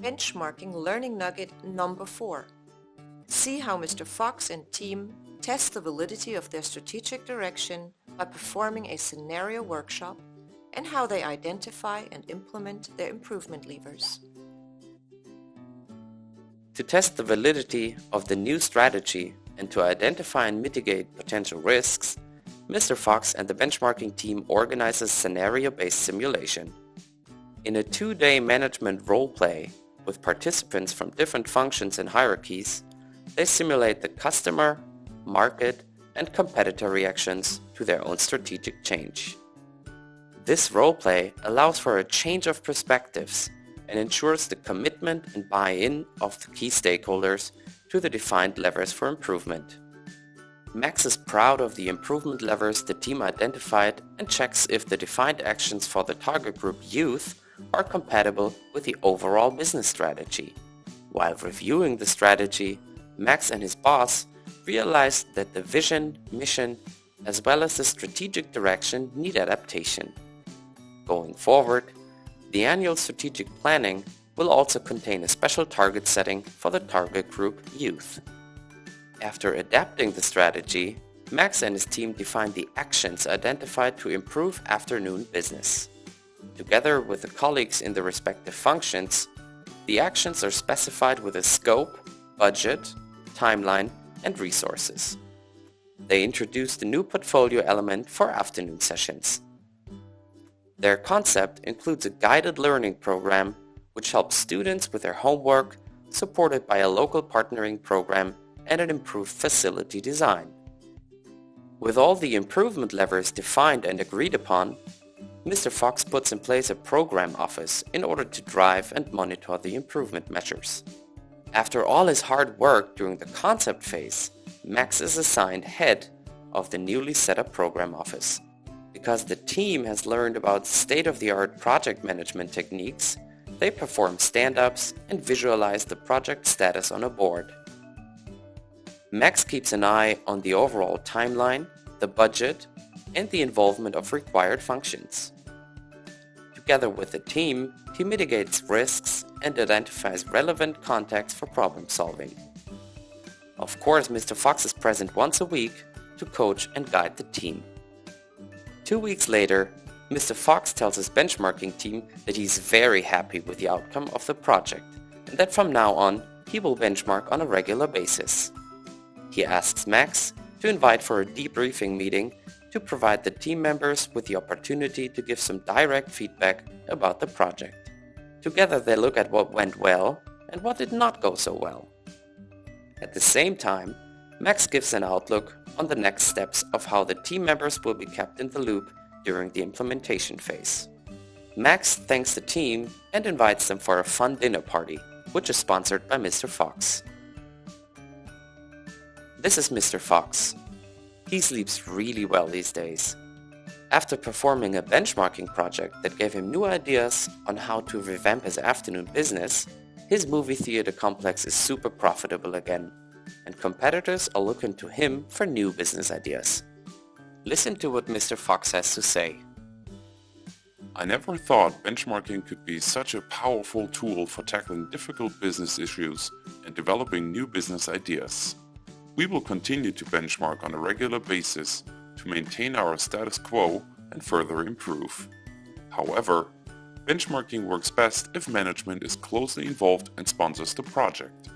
Benchmarking Learning Nugget number 4. See how Mr. Fox and team test the validity of their strategic direction by performing a scenario workshop and how they identify and implement their improvement levers. To test the validity of the new strategy and to identify and mitigate potential risks, Mr. Fox and the benchmarking team organize a scenario-based simulation. In a 2-day management role-play with participants from different functions and hierarchies, they simulate the customer, market, and competitor reactions to their own strategic change. This role-play allows for a change of perspectives and ensures the commitment and buy-in of the key stakeholders to the defined levers for improvement. Max is proud of the improvement levers the team identified and checks if the defined actions for the target group youth are compatible with the overall business strategy. While reviewing the strategy, Max and his boss realized that the vision, mission, as well as the strategic direction need adaptation. Going forward, the annual strategic planning will also contain a special target setting for the target group youth. After adapting the strategy, Max and his team defined the actions identified to improve afternoon business. Together with the colleagues in the respective functions, the actions are specified with a scope, budget, timeline, and resources. They introduced a new portfolio element for afternoon sessions. Their concept includes a guided learning program which helps students with their homework, supported by a local partnering program and an improved facility design. With all the improvement levers defined and agreed upon, Mr. Fox puts in place a program office in order to drive and monitor the improvement measures. After all his hard work during the concept phase, Max is assigned head of the newly set up program office. Because the team has learned about state-of-the-art project management techniques, they perform stand-ups and visualize the project status on a board. Max keeps an eye on the overall timeline, the budget, and the involvement of required functions. Together with the team, he mitigates risks and identifies relevant context for problem solving. Of course, Mr. Fox is present once a week to coach and guide the team. 2 weeks later, Mr. Fox tells his benchmarking team that he's very happy with the outcome of the project and that from now on he will benchmark on a regular basis. He asks Max to invite for a debriefing meeting to provide the team members with the opportunity to give some direct feedback about the project. Together they look at what went well and what did not go so well. At the same time, Max gives an outlook on the next steps of how the team members will be kept in the loop during the implementation phase. Max thanks the team and invites them for a fun dinner party, which is sponsored by Mr. Fox. This is Mr. Fox. He sleeps really well these days. After performing a benchmarking project that gave him new ideas on how to revamp his afternoon business, his movie theater complex is super profitable again, and competitors are looking to him for new business ideas. Listen to what Mr. Fox has to say. I never thought benchmarking could be such a powerful tool for tackling difficult business issues and developing new business ideas. We will continue to benchmark on a regular basis to maintain our status quo and further improve. However, benchmarking works best if management is closely involved and sponsors the project.